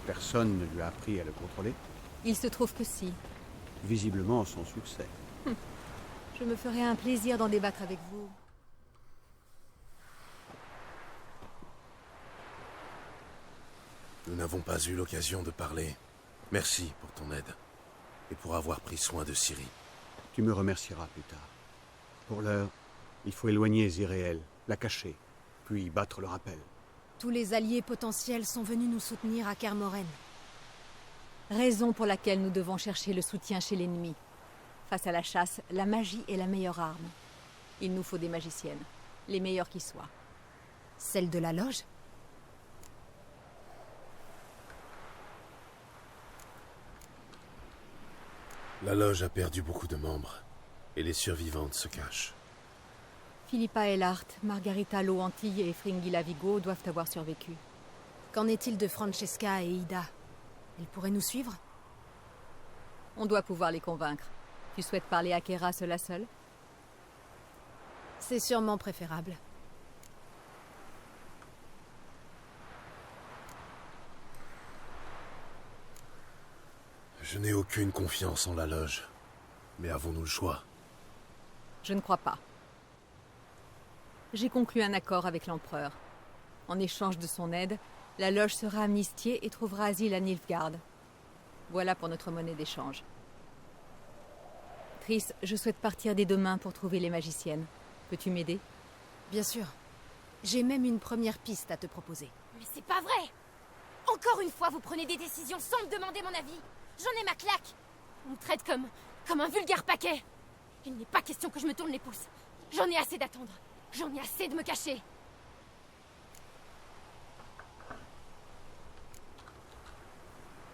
Personne ne lui a appris à le contrôler. Il se trouve que si. Visiblement sans succès. Je me ferai un plaisir d'en débattre avec vous. Nous n'avons pas eu l'occasion de parler. Merci pour ton aide. Et pour avoir pris soin de Ciri. Tu me remercieras plus tard. Pour l'heure, il faut éloigner Ziréel, la cacher, puis battre le rappel. Tous les alliés potentiels sont venus nous soutenir à Kermoren. Raison pour laquelle nous devons chercher le soutien chez l'ennemi. Face à la chasse, la magie est la meilleure arme. Il nous faut des magiciennes, les meilleures qui soient. Celle de la loge? La loge a perdu beaucoup de membres. Et les survivantes se cachent. Philippa Elhart, Margarita Loanti et Fringilla Vigo doivent avoir survécu. Qu'en est-il de Francesca et Ida? Ils pourraient nous suivre? On doit pouvoir les convaincre. Tu souhaites parler à Kera seule? C'est sûrement préférable. Je n'ai aucune confiance en la loge. Mais avons-nous le choix? Je ne crois pas. J'ai conclu un accord avec l'empereur. En échange de son aide, la loge sera amnistiée et trouvera asile à Nilfgaard. Voilà pour notre monnaie d'échange. Triss, je souhaite partir dès demain pour trouver les magiciennes. Peux-tu m'aider? Bien sûr. J'ai même une première piste à te proposer. Mais c'est pas vrai! Encore une fois, vous prenez des décisions sans me demander mon avis. J'en ai ma claque. On me traite comme un vulgaire paquet. Il n'est pas question que je me tourne les pouces. J'en ai assez d'attendre. J'en ai assez de me cacher.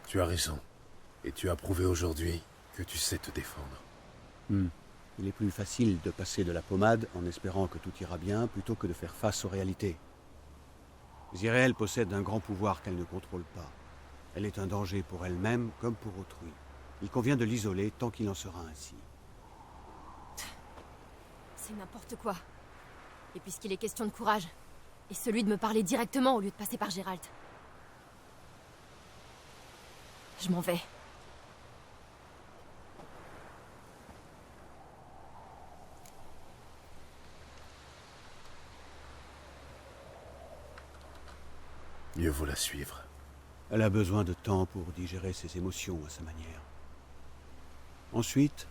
Tu as raison. Et tu as prouvé aujourd'hui que tu sais te défendre. Il est plus facile de passer de la pommade en espérant que tout ira bien plutôt que de faire face aux réalités. Ziréel possède un grand pouvoir qu'elle ne contrôle pas. Elle est un danger pour elle-même comme pour autrui. Il convient de l'isoler tant qu'il en sera ainsi. C'est n'importe quoi. Et puisqu'il est question de courage, et celui de me parler directement au lieu de passer par Geralt. Je m'en vais. Mieux vaut la suivre. Elle a besoin de temps pour digérer ses émotions à sa manière. Ensuite,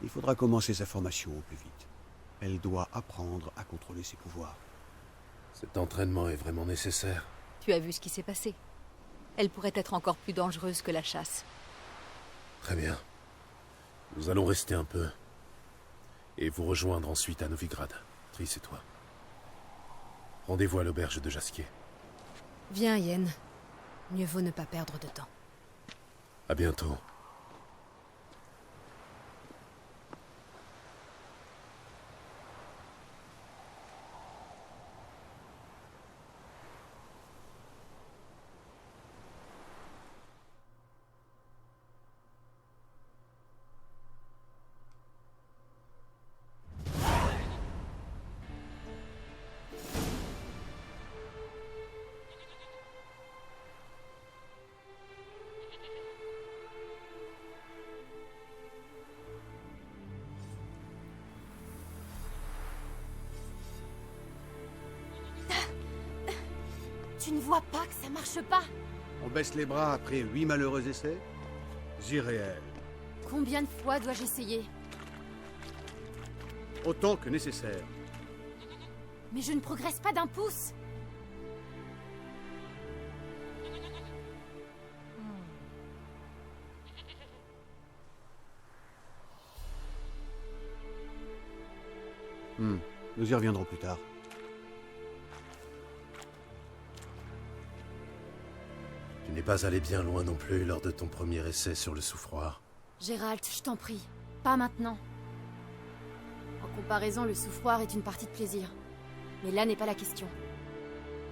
il faudra commencer sa formation au plus vite. Elle doit apprendre à contrôler ses pouvoirs. Cet entraînement est vraiment nécessaire. Tu as vu ce qui s'est passé. Elle pourrait être encore plus dangereuse que la chasse. Très bien. Nous allons rester un peu. Et vous rejoindre ensuite à Novigrad. Triss et toi. Rendez-vous à l'auberge de Jaskier. Viens, Yen. Mieux vaut ne pas perdre de temps. À bientôt. Tu ne vois pas que ça marche pas? On baisse les bras après 8 malheureux essais? Ziréel. Combien de fois dois-je essayer? Autant que nécessaire. Mais je ne progresse pas d'un pouce. Nous y reviendrons plus tard. Tu n'es pas allé bien loin non plus lors de ton premier essai sur le souffroir. Geralt, je t'en prie. Pas maintenant. En comparaison, le souffroir est une partie de plaisir. Mais là n'est pas la question.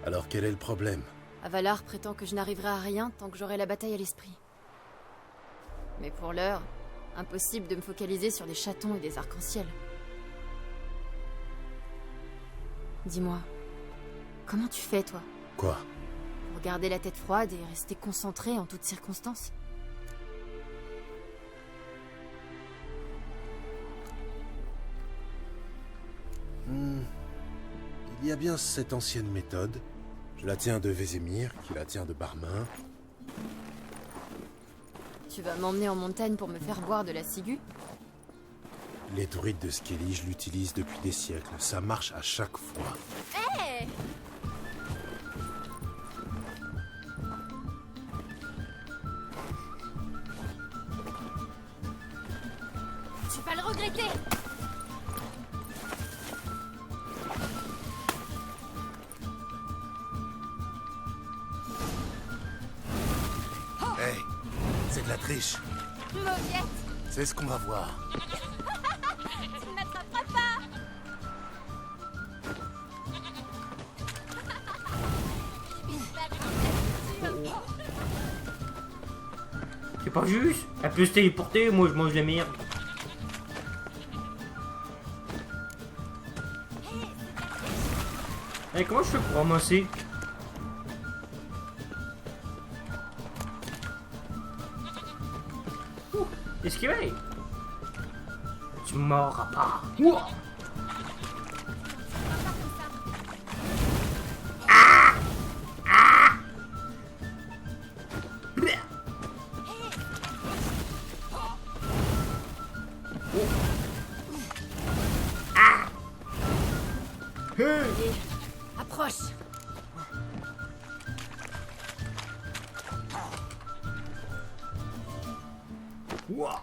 Alors quel est le problème? Avalar prétend que je n'arriverai à rien tant que j'aurai la bataille à l'esprit. Mais pour l'heure, impossible de me focaliser sur des chatons et des arcs-en-ciel. Dis-moi, comment tu fais, toi, Quoi? pour garder la tête froide et rester concentré en toutes circonstances. Il y a bien cette ancienne méthode. Je la tiens de Vézémir, qui la tient de Barmin. Tu vas m'emmener en montagne pour me faire boire de la ciguë? Les druides de Skellige l'utilisent depuis des siècles. Ça marche à chaque fois. Hé! Tu vas le regretter! Hey, c'est de la triche. Mauviette! C'est ce qu'on va voir. Tu ne m'attraperas pas! C'est pas juste. Elle peut se téléporter, moi je mange la merde. Eh, comment je fais pour ramasser? Ouh, esquiver. Tu m'auras pas. Ouh. Approche! Ouah.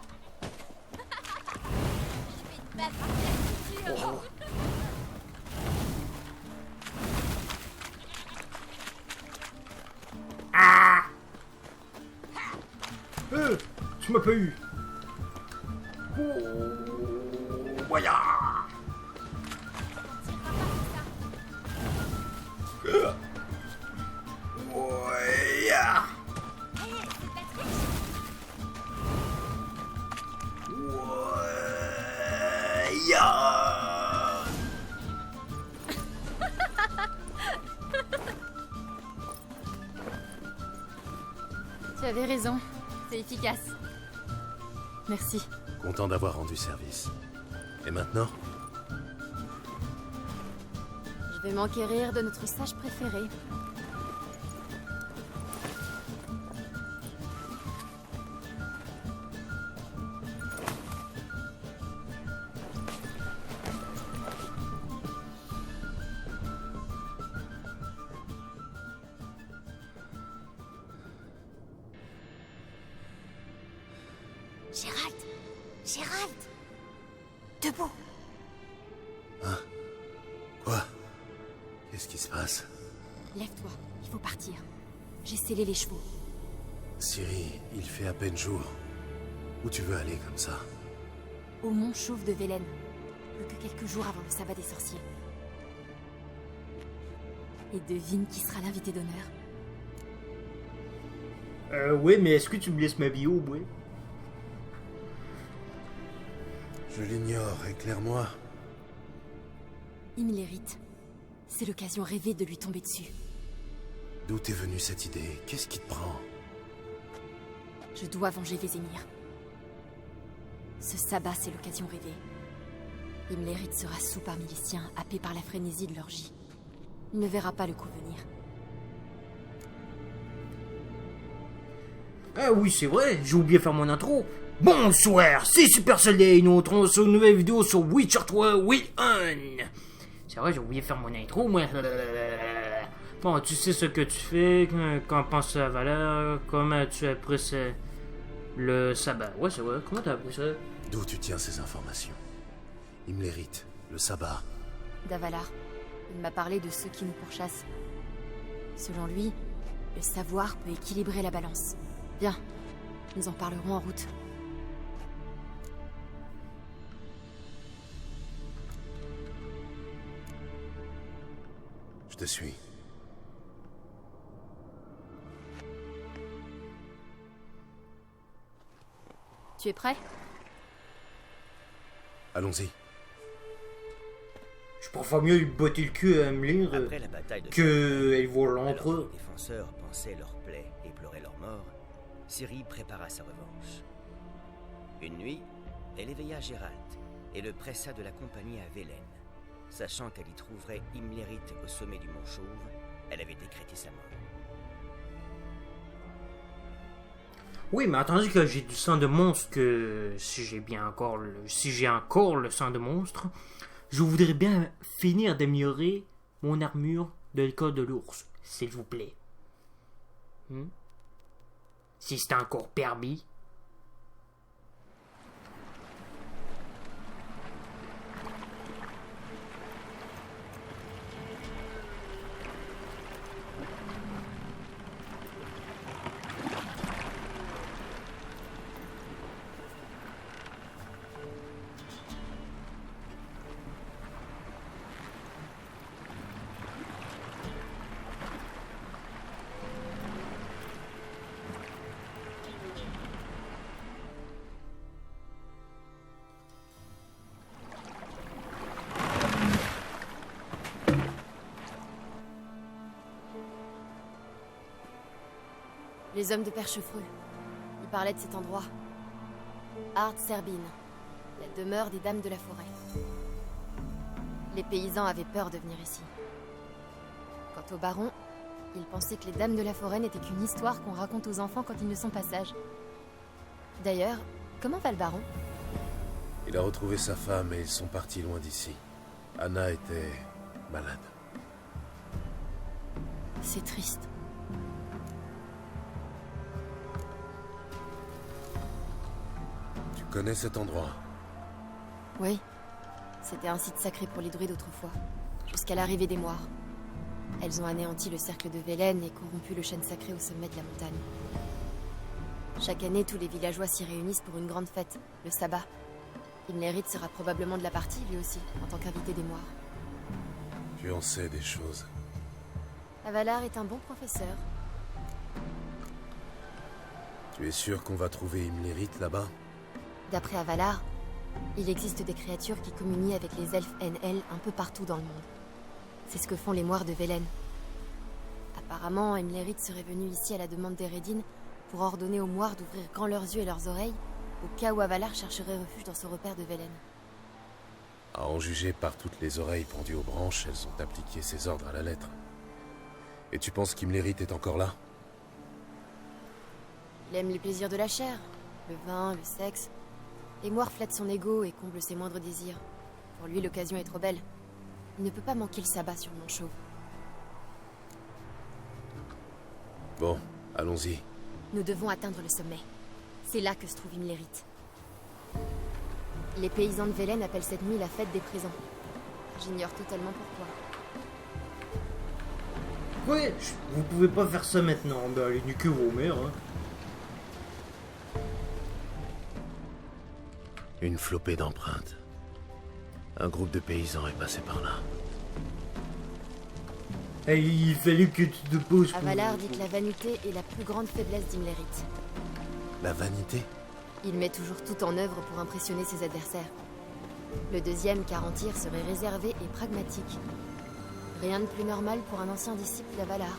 Tu m'as pas eu. Voyons. Tu avais raison, c'est efficace. Merci. Content d'avoir rendu service. Et maintenant? Je vais m'enquérir de notre sage préféré. Gérald! Gérald! Debout! Quoi? Qu'est-ce qui se passe? Lève-toi, il faut partir. J'ai scellé les chevaux. Ciri, il fait à peine jour. Où tu veux aller comme ça? Au mont Chauve de Vélène. Plus que quelques jours avant le sabbat des sorciers. Et devine qui sera l'invité d'honneur. Ouais, mais est-ce que tu me laisses ma bio, ouais? Je l'ignore, éclaire-moi. Imlérite. C'est l'occasion rêvée de lui tomber dessus. D'où t'es venue cette idée? Qu'est-ce qui te prend? Je dois venger Vézémir. Ce sabbat, c'est l'occasion rêvée. Imlérite sera sous parmi les siens, happé par la frénésie de l'orgie. Il ne verra pas le coup venir. Ah oui, c'est vrai, j'ai oublié de faire mon intro. Bonsoir, c'est Super Soleil, nous retrouvons sur une nouvelle vidéo sur Witcher 3 Weon. C'est vrai, j'ai oublié de faire mon intro, moi. Bon, tu sais ce que tu fais, qu'en pense la valeur, comment tu as appris le sabbat. Ouais, c'est vrai, comment t'as appris ça? D'où tu tiens ces informations? Imlérite, le sabbat. Davalar, il m'a parlé de ceux qui nous pourchassent. Selon lui, le savoir peut équilibrer la balance. Bien, nous en parlerons en route. Je te suis. Tu es prêt? Allons-y. Je préfère mieux lui botter le cul à Mlir Après la bataille de que elle voit alors que l'empereur. les défenseurs pansaient leurs plaies et pleuraient leur mort, Ciri prépara sa revanche. Une nuit, elle éveilla Gérald et le pressa de l'accompagner à Velen. Sachant qu'elle y trouverait Imlerith au sommet du mont Chauve, elle avait décrété sa mort. Oui, mais attendu que j'ai du sang de monstre, que si j'ai encore le sang de monstre, je voudrais bien finir d'améliorer mon armure de l'école de l'ours, s'il vous plaît. Si c'est encore permis. Les hommes de Perchefreux. Ils parlaient de cet endroit. Ard Serbin, la demeure des dames de la forêt. Les paysans avaient peur de venir ici. Quant au baron, il pensait que les dames de la forêt n'étaient qu'une histoire qu'on raconte aux enfants quand ils ne sont pas sages. D'ailleurs, comment va le baron? Il a retrouvé sa femme et ils sont partis loin d'ici. Anna était malade. C'est triste. Tu connais cet endroit? Oui. C'était un site sacré pour les druides autrefois, jusqu'à l'arrivée des moires. Elles ont anéanti le cercle de Velen et corrompu le chêne sacré au sommet de la montagne. Chaque année, tous les villageois s'y réunissent pour une grande fête, le sabbat. Imlerith sera probablement de la partie, lui aussi, en tant qu'invité des moires. Tu en sais des choses. Avalar est un bon professeur. Tu es sûr qu'on va trouver Imlerith là-bas? D'après Avalar, il existe des créatures qui communient avec les elfes NL un peu partout dans le monde. C'est ce que font les moires de Velen. Apparemment, Imlerith serait venu ici à la demande d'Eredin pour ordonner aux moires d'ouvrir grand leurs yeux et leurs oreilles au cas où Avalar chercherait refuge dans ce repère de Velen. À en juger par toutes les oreilles pendues aux branches, elles ont appliqué ses ordres à la lettre. Et tu penses qu'Imlerith est encore là? Il aime les plaisirs de la chair, le vin, le sexe. Les moires flattent son ego et comblent ses moindres désirs. Pour lui, l'occasion est trop belle. Il ne peut pas manquer le sabbat sur le mont Chauve. Bon, allons-y. Nous devons atteindre le sommet. C'est là que se trouve Imlerith. Les paysans de Velen appellent cette nuit la fête des présents. J'ignore totalement pourquoi. Ouais, vous pouvez pas faire ça maintenant. Ben, allez, niquez vos mères, hein. Une flopée d'empreintes. Un groupe de paysans est passé par là. Et il fallait que tu te poses. Avalar dit que la vanité est la plus grande faiblesse d'Imlerith. La vanité? Il met toujours tout en œuvre pour impressionner ses adversaires. Le deuxième, Carentir, serait réservé et pragmatique. Rien de plus normal pour un ancien disciple d'Avalar.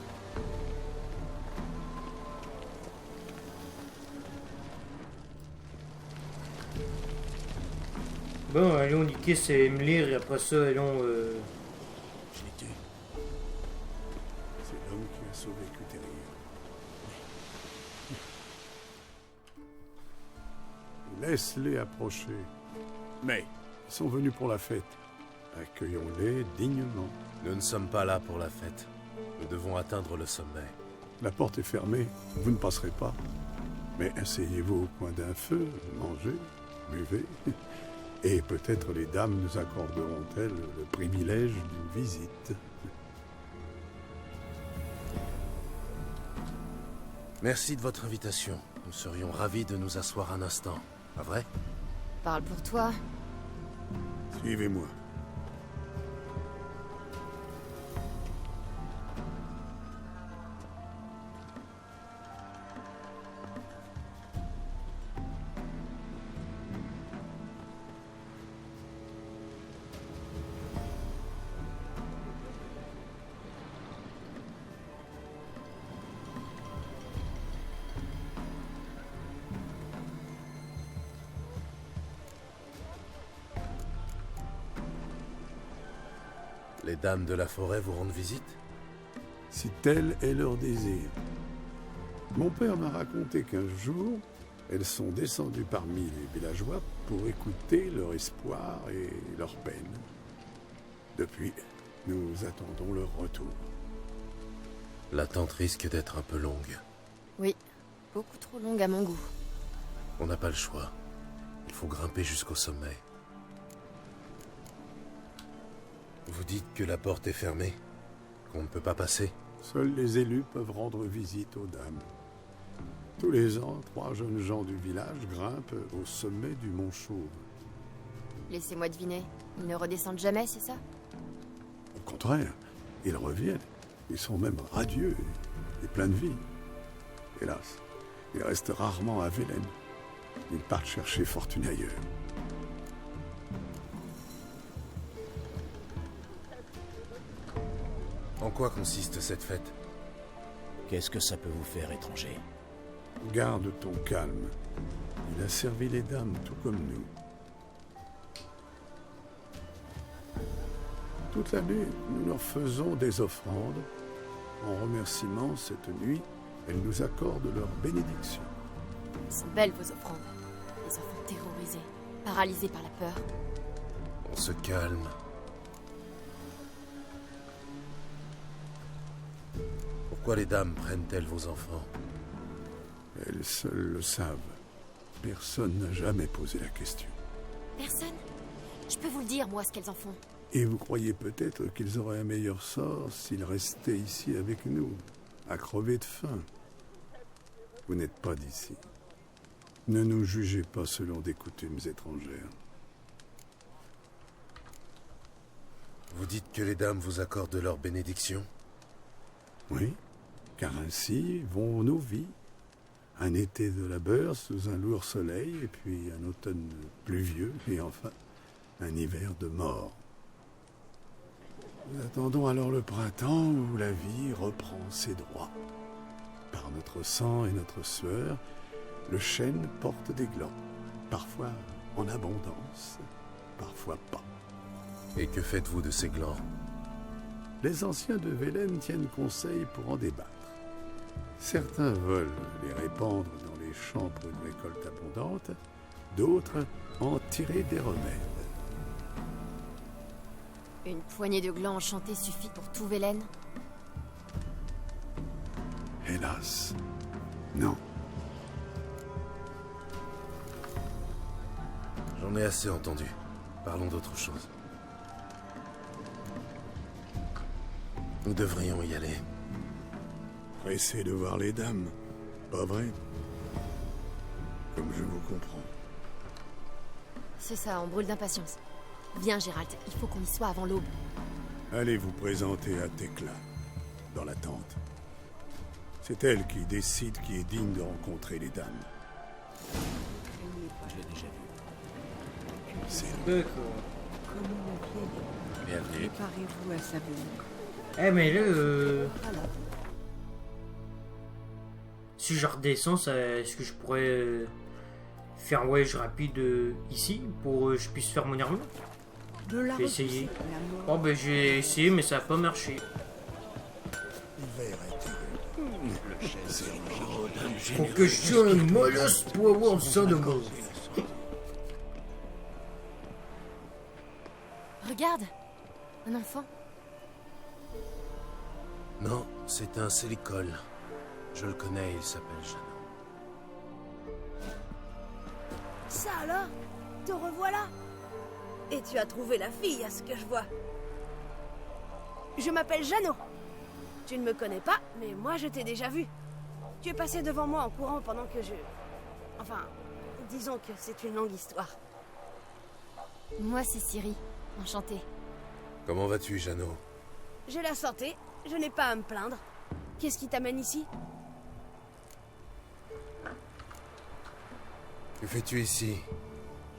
Bon, allons niquer ces Mlir et après ça, allons... Je l'ai tué. C'est l'homme qui a sauvé Cutéria. Laisse-les approcher. Mais ils sont venus pour la fête. Accueillons-les dignement. Nous ne sommes pas là pour la fête. Nous devons atteindre le sommet. La porte est fermée, vous ne passerez pas. Mais asseyez-vous au coin d'un feu, mangez, buvez. Et peut-être les dames nous accorderont-elles le privilège d'une visite. Merci de votre invitation. Nous serions ravis de nous asseoir un instant. Pas vrai? Parle pour toi. Suivez-moi. Les dames de la forêt vous rendent visite? Si tel est leur désir. Mon père m'a raconté qu'un jour, elles sont descendues parmi les villageois pour écouter leur espoir et leur peine. Depuis, nous attendons leur retour. L'attente risque d'être un peu longue. Oui, beaucoup trop longue à mon goût. On n'a pas le choix. Il faut grimper jusqu'au sommet. Vous dites que la porte est fermée? Qu'on ne peut pas passer? Seuls les élus peuvent rendre visite aux dames. Tous les ans, 3 jeunes gens du village grimpent au sommet du mont Chauve. Laissez-moi deviner, ils ne redescendent jamais, c'est ça? Au contraire, ils reviennent. Ils sont même radieux et pleins de vie. Hélas, ils restent rarement à Velen. Ils partent chercher fortune ailleurs. En quoi consiste cette fête? Qu'est-ce que ça peut vous faire, étranger? Garde ton calme. Il a servi les dames tout comme nous. Toute l'année, nous leur faisons des offrandes. En remerciement, cette nuit, elles nous accordent leur bénédiction. Elles sont belles, vos offrandes. Les enfants terrorisés, paralysés par la peur. On se calme. Pourquoi les dames prennent-elles vos enfants? Elles seules le savent. Personne n'a jamais posé la question. Personne? Je peux vous le dire, moi, ce qu'elles en font. Et vous croyez peut-être qu'ils auraient un meilleur sort s'ils restaient ici avec nous, à crever de faim. Vous n'êtes pas d'ici. Ne nous jugez pas selon des coutumes étrangères. Vous dites que les dames vous accordent leur bénédiction? Oui, car ainsi vont nos vies. Un été de labeur sous un lourd soleil, et puis un automne pluvieux, et enfin un hiver de mort. Nous attendons alors le printemps où la vie reprend ses droits. Par notre sang et notre sueur, le chêne porte des glands, parfois en abondance, parfois pas. Et que faites-vous de ces glands? Les anciens de Velen tiennent conseil pour en débattre. Certains veulent les répandre dans les champs pour une récolte abondante, d'autres en tirer des remèdes. Une poignée de glands enchantés suffit pour tout Velen? Hélas, non. J'en ai assez entendu. Parlons d'autre chose. Nous devrions y aller. Pressé de voir les dames, pas vrai? Comme je vous comprends. C'est ça, on brûle d'impatience. Viens, Gérald, il faut qu'on y soit avant l'aube. Allez vous présenter à Tekla, dans la tente. C'est elle qui décide qui est digne de rencontrer les dames. Je l'ai déjà vu. C'est D'accord. Bienvenue. Préparez-vous à sa venue. Eh, mais là, Voilà. si je redescends, est-ce que je pourrais faire un voyage rapide ici pour que je puisse faire mon armure? De la J'ai essayé. repousser, la mort. Oh, ben j'ai essayé, mais ça n'a pas marché. Faut que je sois un molosse pour avoir ça de moi. Regarde, un enfant. Non, c'est un Célicol. Je le connais, il s'appelle Jeannot. Ça alors? Te revoilà? Et tu as trouvé la fille, à ce que je vois. Je m'appelle Jeannot. Tu ne me connais pas, mais moi je t'ai déjà vu. Tu es passé devant moi en courant pendant que je... Enfin, disons que c'est une longue histoire. Moi, c'est Ciri. Enchantée. Comment vas-tu, Jeannot? J'ai la santé, je n'ai pas à me plaindre. Qu'est-ce qui t'amène ici? Que fais-tu ici?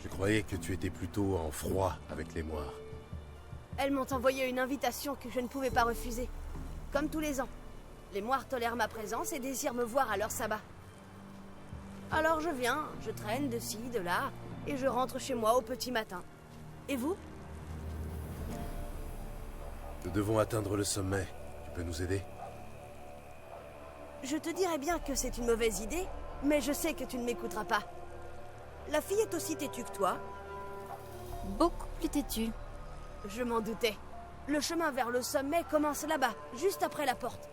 Je croyais que tu étais plutôt en froid avec les moires. Elles m'ont envoyé une invitation que je ne pouvais pas refuser. Comme tous les ans. Les moires tolèrent ma présence et désirent me voir à leur sabbat. Alors je viens, je traîne de ci, de là, et je rentre chez moi au petit matin. Et vous? Nous devons atteindre le sommet. Tu peux nous aider? Je te dirais bien que c'est une mauvaise idée, mais je sais que tu ne m'écouteras pas. La fille est aussi têtue que toi. Beaucoup plus têtue. Je m'en doutais. Le chemin vers le sommet commence là-bas, juste après la porte.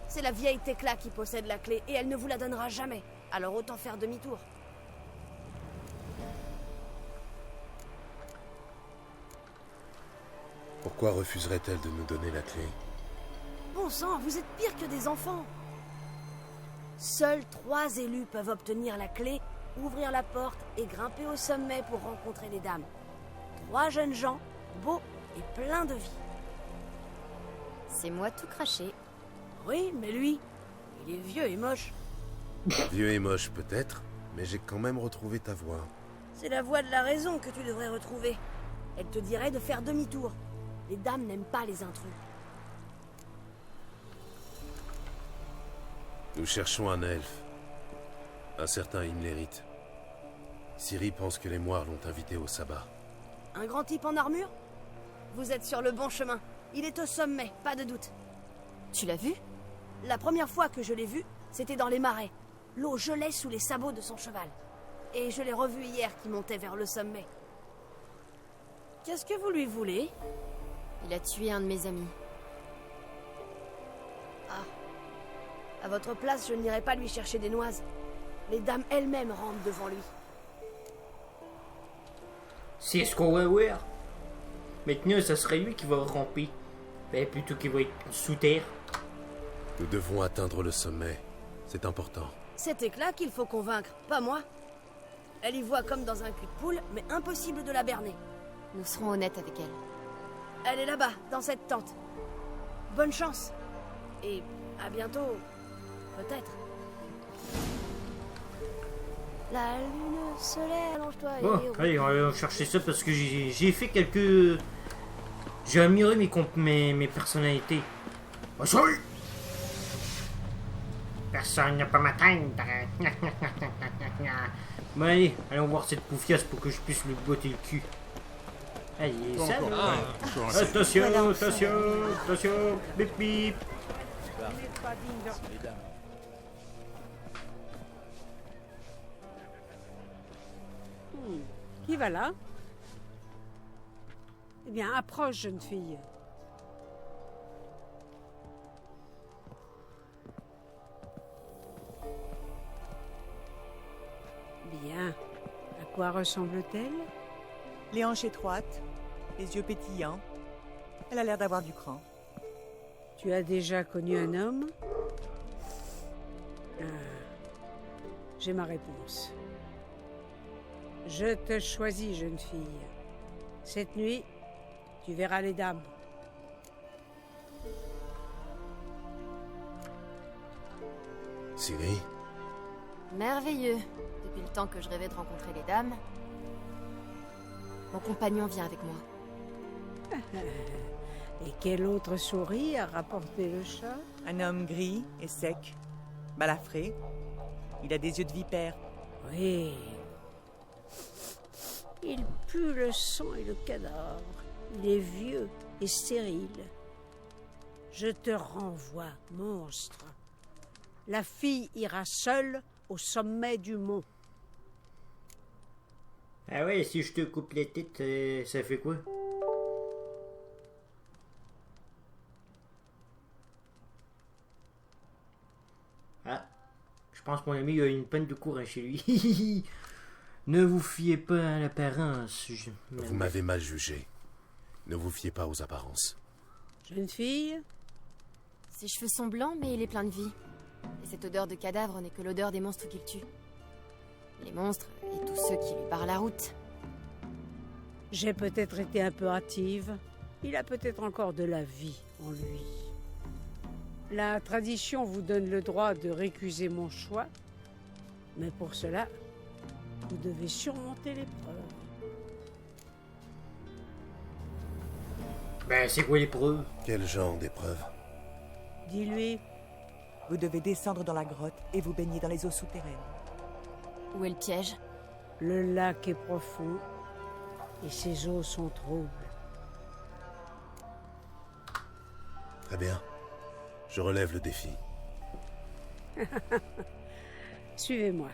C'est la vieille Tecla qui possède la clé et elle ne vous la donnera jamais. Alors autant faire demi-tour. Pourquoi refuserait-elle de nous donner la clé? Bon sang, vous êtes pire que des enfants. Seuls 3 élus peuvent obtenir la clé, ouvrir la porte et grimper au sommet pour rencontrer les dames. 3 jeunes gens, beaux et pleins de vie. C'est moi tout craché. Oui, mais lui, il est vieux et moche. Vieux et moche peut-être, mais j'ai quand même retrouvé ta voix. C'est la voix de la raison que tu devrais retrouver. Elle te dirait de faire demi-tour. Les dames n'aiment pas les intrus. Nous cherchons un elfe. Un certain Imlerith. Ciri pense que les Moires l'ont invité au sabbat. Un grand type en armure? Vous êtes sur le bon chemin. Il est au sommet, pas de doute. Tu l'as vu? La première fois que je l'ai vu, c'était dans les marais. L'eau gelait sous les sabots de son cheval. Et je l'ai revu hier qui montait vers le sommet. Qu'est-ce que vous lui voulez? Il a tué un de mes amis. Ah. À votre place, je n'irai pas lui chercher des noises. Les dames elles-mêmes rentrent devant lui. C'est ce qu'on va voir. Maintenant, ça serait lui qui va ramper. Ben, plutôt qu'il va être sous terre. Nous devons atteindre le sommet. C'est important. C'est Tecla qu'il faut convaincre, pas moi. Elle y voit comme dans un cul de poule, mais impossible de la berner. Nous serons honnêtes avec elle. Elle est là-bas, dans cette tente. Bonne chance. Et à bientôt. Peut-être. La lune se lève, allonge-toi. Bon, allez, on va chercher ça parce que j'ai fait quelques... J'ai amélioré mes personnalités. Oh, salut! Personne ne peut m'atteindre. Bon, allez, allons voir cette poufiasse pour que je puisse lui botter le cul. Allez, ça va. Attention, attention, attention, bip bip. Qui va là? Eh bien, approche, jeune fille. Bien. À quoi ressemble-t-elle? Les hanches étroites, les yeux pétillants. Elle a l'air d'avoir du cran. Tu as déjà connu un homme? Ah. J'ai ma réponse. Je te choisis, jeune fille. Cette nuit, tu verras les dames. Ciri? Merveilleux. Depuis le temps que je rêvais de rencontrer les dames. Mon compagnon vient avec moi. Et quel autre souris a rapporté le chat? Un homme gris et sec, balafré. Il a des yeux de vipère. Oui. Il pue le sang et le cadavre. Il est vieux et stérile. Je te renvoie, monstre. La fille ira seule au sommet du mont. Ah ouais, si je te coupe les têtes, ça fait quoi? Ah, je pense que mon ami a une peine de courage chez lui. Ne vous fiez pas à l'apparence. Vous m'avez mal jugé. Ne vous fiez pas aux apparences. Jeune fille? Ses cheveux sont blancs, mais il est plein de vie. Et cette odeur de cadavre n'est que l'odeur des monstres qu'il tue. Les monstres et tous ceux qui lui barrent la route. J'ai peut-être été un peu hâtive. Il a peut-être encore de la vie en lui. La tradition vous donne le droit de récuser mon choix. Mais pour cela, vous devez surmonter l'épreuve. Ben, c'est quoi l'épreuve? Quel genre d'épreuve? Dis-lui. Vous devez descendre dans la grotte et vous baigner dans les eaux souterraines. Où est le piège? Le lac est profond et ses eaux sont troubles. Très bien. Je relève le défi. Suivez-moi.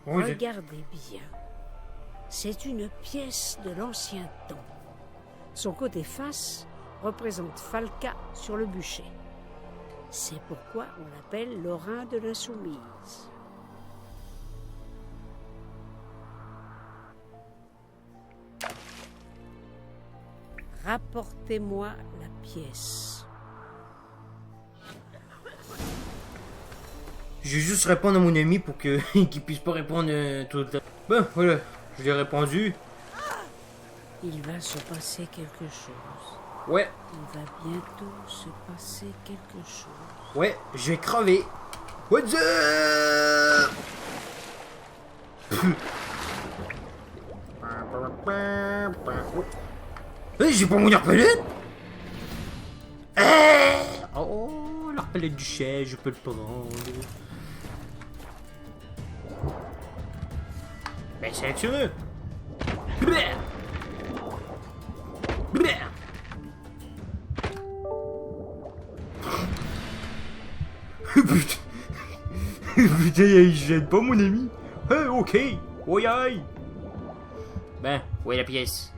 Regardez bien. C'est une pièce de l'ancien temps. Son côté face représente Falca sur le bûcher. C'est pourquoi on l'appelle Lorrain de l'Insoumise. Rapportez-moi la pièce. Je vais juste répondre à mon ami pour que qu'il puisse pas répondre tout le temps. Bon, voilà, je lui ai répondu. Il va se passer quelque chose. Ouais. Il va bientôt se passer quelque chose. Ouais, je vais crever. What's up? J'ai pas mon arbalète. Oh, l'arbalète du chef, je peux le prendre. Ben, sélectionne-le. Putain. Putain, il gêne pas mon ami. Hey, ok. Oui, aïe. Ben, où est la pièce?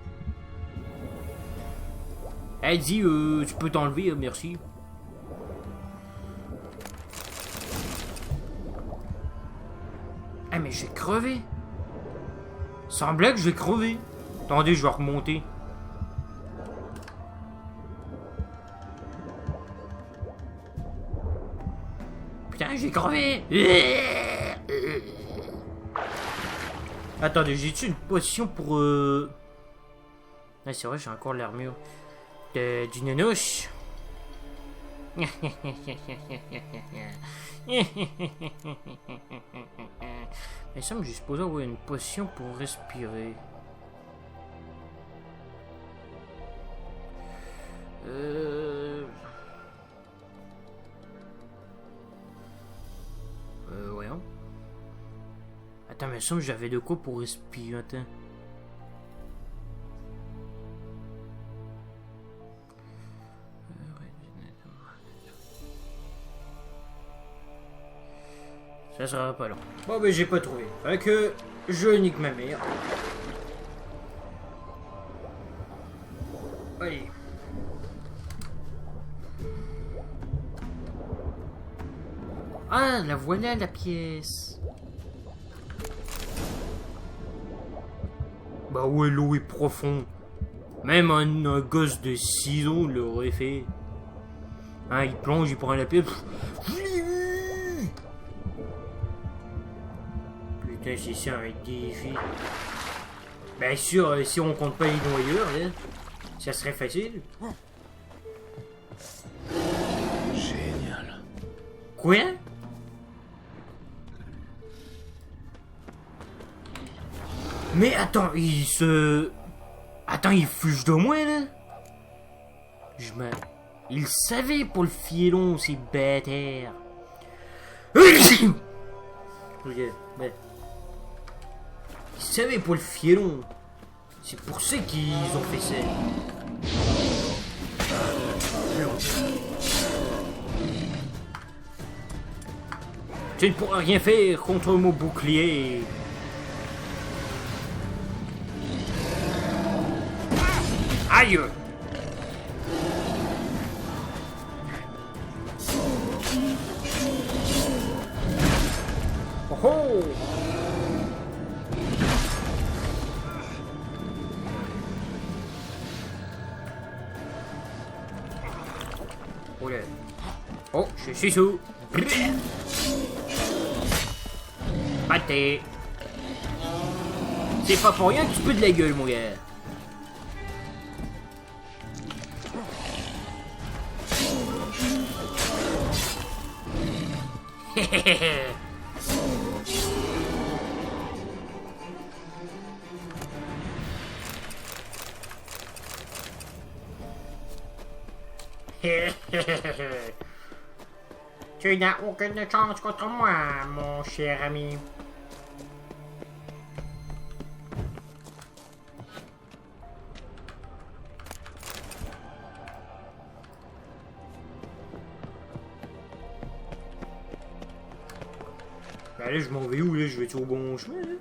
Elle dit, tu peux t'enlever, merci. Ah, mais je vais crever. Sans blague, je vais crever. Attendez, je vais remonter. Putain, j'ai crevé. Attendez, j'ai-tu une potion pour... Ouais, c'est vrai, j'ai encore l'armure du nanouche. Mais ça me j'ai supposé avoir une potion pour respirer. Voyons. Attends, mais ça, j'avais de quoi pour respirer, attends. Ça sera pas long. Bon, ben j'ai pas trouvé. Fait que je nique ma mère. Allez. Ah, la voilà la pièce. Bah ouais, l'eau est profonde. Même un gosse de 6 ans l'aurait fait. Hein, il plonge, il prend la pièce. Putain, c'est ça un défi. Bien sûr, si on compte pas les noyeurs, là, ça serait facile. Génial. Quoi? Mais attends, il se... Attends, il fuge de moi, là? Il savait pour le filon, c'est bêtère. Regarde, ouais. Il savait pour le filon. C'est pour ça qu'ils ont fait ça. Tu ne pourras rien faire contre mon bouclier. Aïe! Oh oh! Oh là! Oh, je suis sous! Pâté! C'est pas pour rien que tu peux de la gueule, mon gars! Tu n'as aucune chance contre moi, mon cher ami. Ben là, je m'en vais où, là? Je vais-tu au bon chemin, là?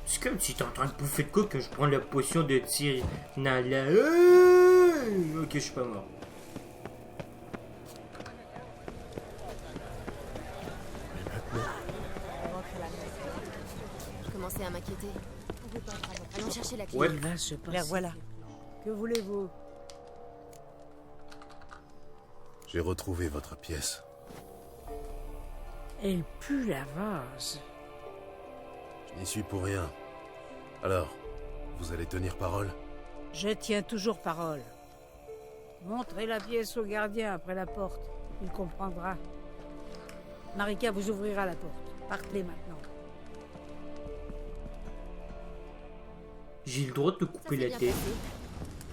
C'est comme si t'es en train de bouffer de quoi que je prends la potion de tir dans la... Ok, je suis pas mort. Je commençais à m'inquiéter. Allons chercher la clé. Ouais. Il va se passer. La voilà. Que voulez-vous? J'ai retrouvé votre pièce. Elle pue la vase. Je n'y suis pour rien. Alors, vous allez tenir parole? Je tiens toujours parole. Montrez la pièce au gardien après la porte. Il comprendra. Marika vous ouvrira la porte. Partez maintenant. J'ai le droit de te couper la tête.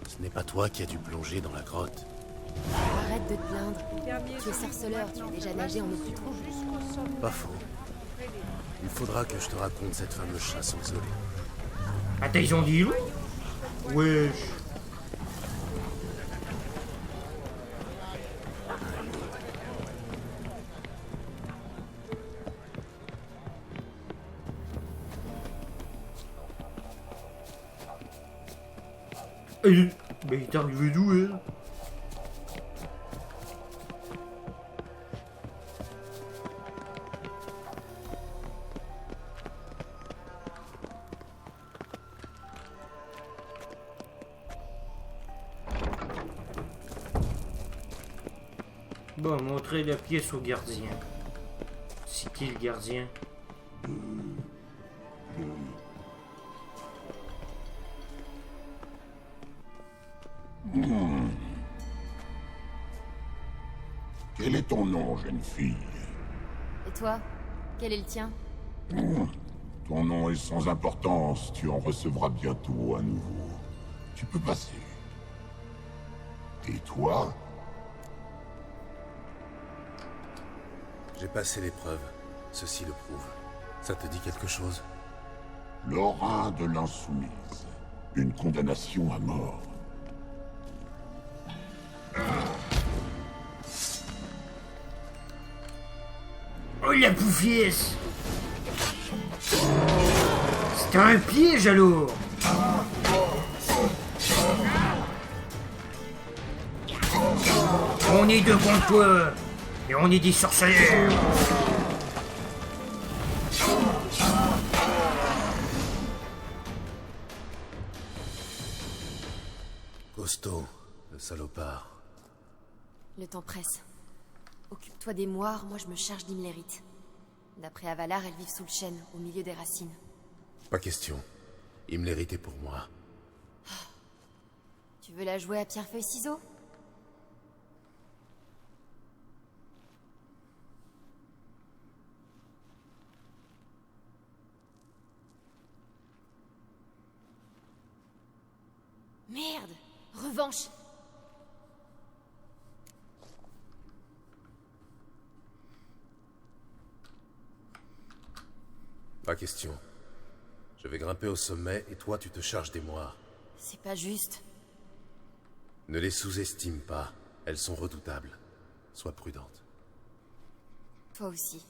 Ce n'est pas toi qui as dû plonger dans la grotte. Arrête de te plaindre. Tu es sarceleur, tu as déjà nagé en eau plus trouble. Pas faux. Il faudra que je te raconte cette fameuse chasse aux Xolés. Attends, ils ont dit loup? Wesh. Mais il est arrivé d'où, elle? Bon, montrer la pièce au gardien. C'est qui le gardien? Quel est ton nom, jeune fille? Et toi? Quel est le tien? Ton nom est sans importance, tu en recevras bientôt à nouveau. Tu peux passer. Et toi? J'ai passé l'épreuve. Ceci le prouve. Ça te dit quelque chose? Lorrain de l'Insoumise. Une condamnation à mort. Oh la bouffiesse! C'était un piège alors! On est deux contre toi! Et on est des sorcières! Costaud, le salopard. Le temps presse. Occupe-toi des moires, moi je me charge d'Imlérite. D'après Avalar, elles vivent sous le chêne, au milieu des racines. Pas question. Il me l'héritait pour moi. Tu veux la jouer à pierre-feuille-ciseaux? Merde! Revanche! Pas question. Je vais grimper au sommet et toi tu te charges des moires. C'est pas juste. Ne les sous-estime pas. Elles sont redoutables. Sois prudente. Toi aussi.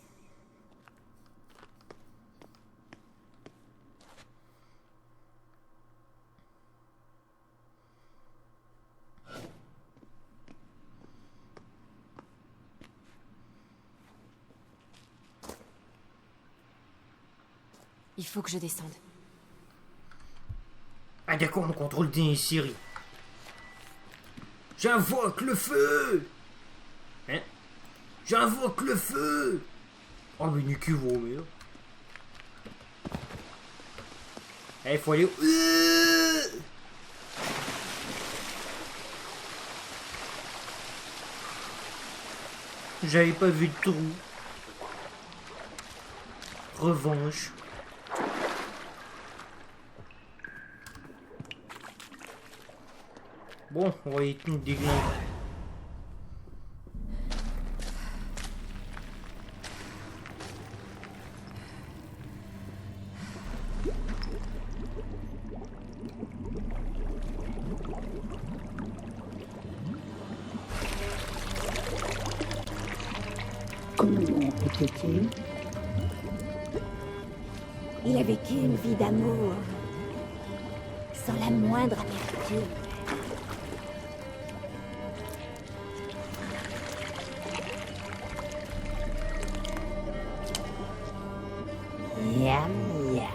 Il faut que je descende. Ah d'accord, on contrôle des séries. J'invoque le feu! Hein? J'invoque le feu! Oh mais niquez vos murs. Eh, faut aller... J'avais pas vu de trou. Revanche. Bon, on va y tenir des glands. Comment était-il? Il a vécu une vie d'amour, sans la moindre amertume. Miam, miam.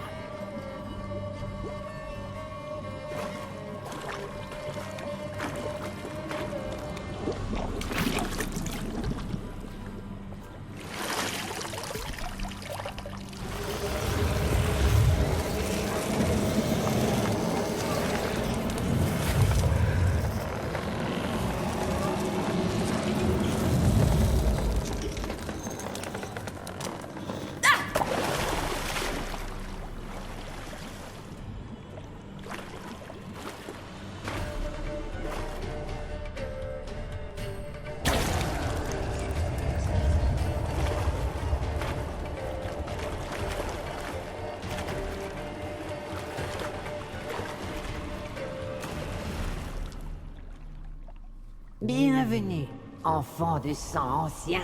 Bienvenue, enfant de sang ancien.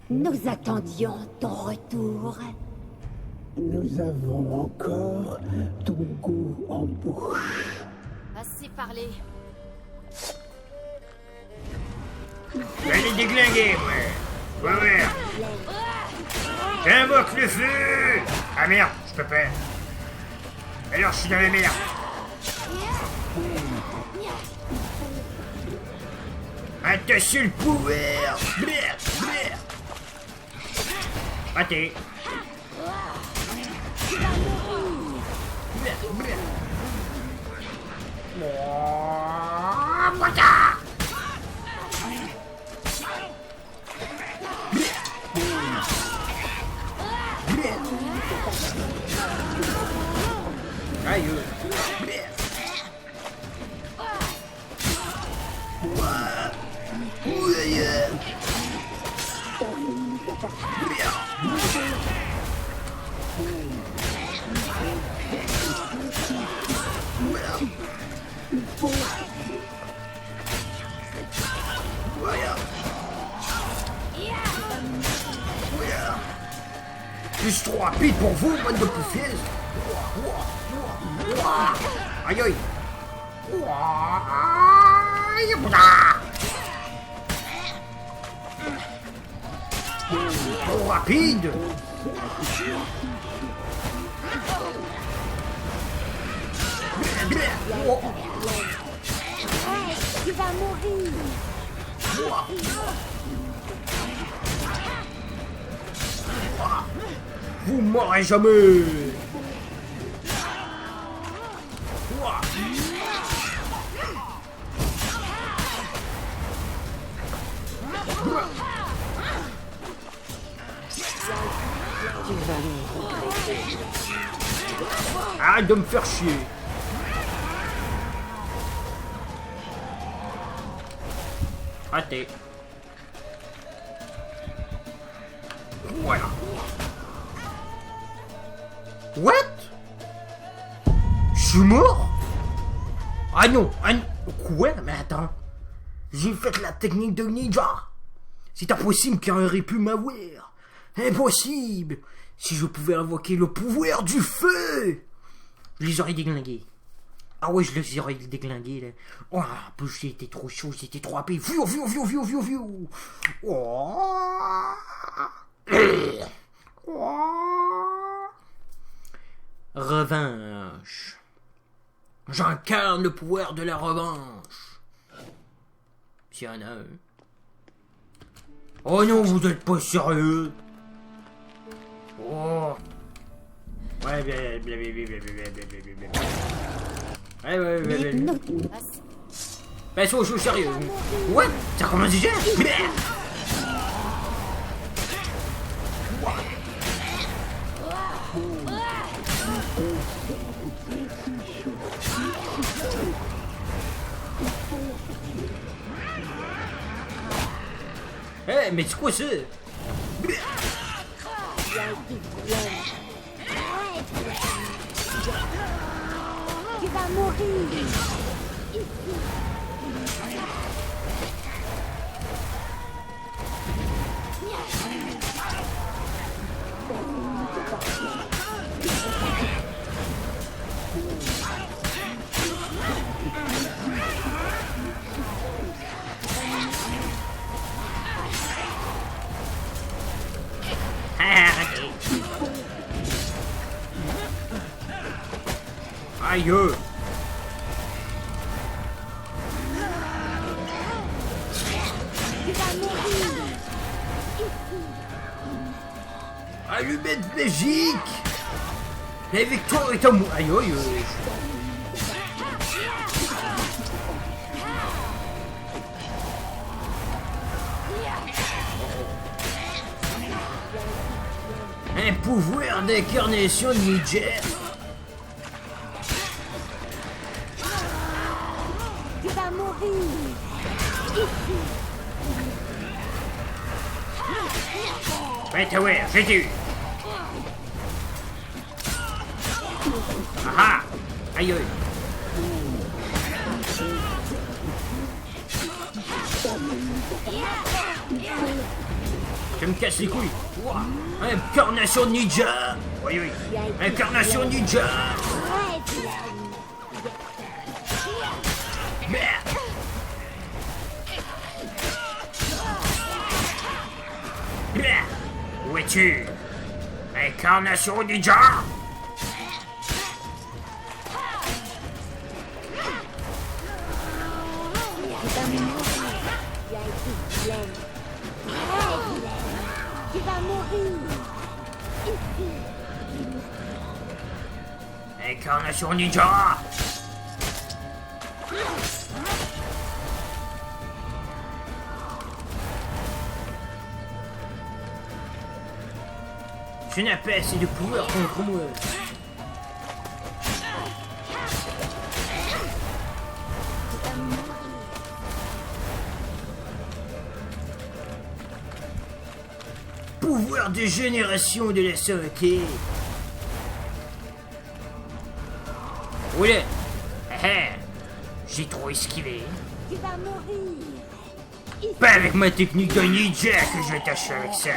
Nous attendions ton retour. Nous avons encore ton goût en bouche. Assez parlé. J'allais déglinguer, moi. Ouais. J'invoque le feu. Ah merde, je peux pas. Alors je suis dans la merde. Attention le pouvoir. Raté. Aïe. Plus trop rapide pour vous, bande de poufiez. Aïe aïe. Trop rapide. Tu vas mourir. Vous mourrez jamais. Arrête de me faire chier. Raté. Voilà. What? Je suis mort? Ah non, quoi? Mais attends. J'ai fait la technique de ninja. C'est impossible qu'il aurait pu m'avoir. Impossible. Si je pouvais invoquer le pouvoir du feu, je les aurais déglingués. Ah ouais, je les aurais déglingués, là. Oh, j'étais trop chaud, j'étais trop rapide. Viou. Oh. Revanche. J'incarne le pouvoir de la revanche. S'il y en a un. Oh non, vous êtes pas sérieux. Oh. Ouais, Ouais. Ben, je suis sérieux. What? Ça commence déjà? mais c'est quoi ça? Tu vas mourir. Aïe! Allumette magique! La victoire est à moi! Aïe aïe! Un pouvoir d'incarnation de ninja! Tu vas mourir. Ouais, ouais, j'ai eu! Ah! Aïe aïe! Je me casse les couilles! Ouah. Incarnation ninja! Oui, oui! Incarnation ninja! Merde! Merde! Où es-tu? Incarnation ninja! Tu vas mourir. Incarnation ninja! Je n'ai pas assez de pouvoir contre moi. Pouvoir de génération de la santé. Oula! J'ai trop esquivé. Tu vas mourir. Pas avec ma technique de ninja que je vais tâcher avec ça.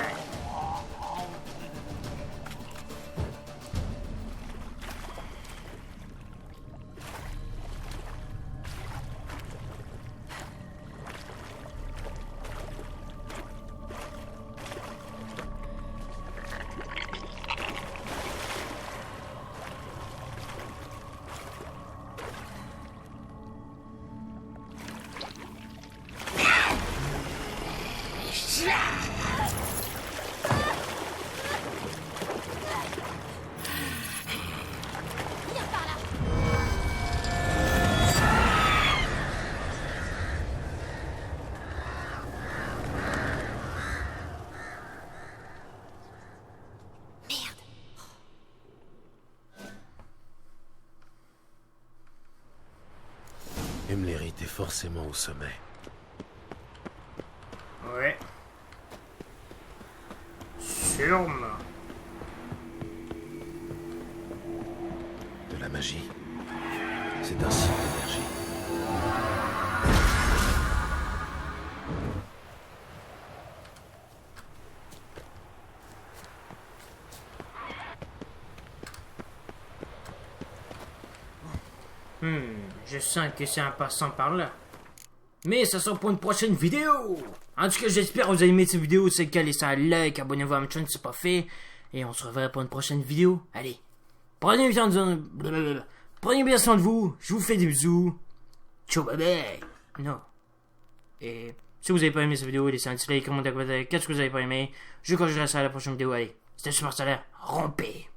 Himmler était forcément au sommet. Ouais. Sûrement. De la magie. C'est un signe d'énergie. Je sens que c'est en passant par là. Mais ça sera pour une prochaine vidéo. En tout cas, j'espère que vous avez aimé cette vidéo. C'est le cas, laissez un like, abonnez-vous à ma chaîne si c'est pas fait. Et on se reverra pour une prochaine vidéo. Allez, prenez bien soin de vous. Je vous fais des bisous. Ciao, bye bye. Non. Et si vous avez pas aimé cette vidéo, laissez un petit like, commentez, qu'est-ce que vous avez pas aimé. Je crois que je reste à la prochaine vidéo. Allez, c'était Super Salaire. Rompez.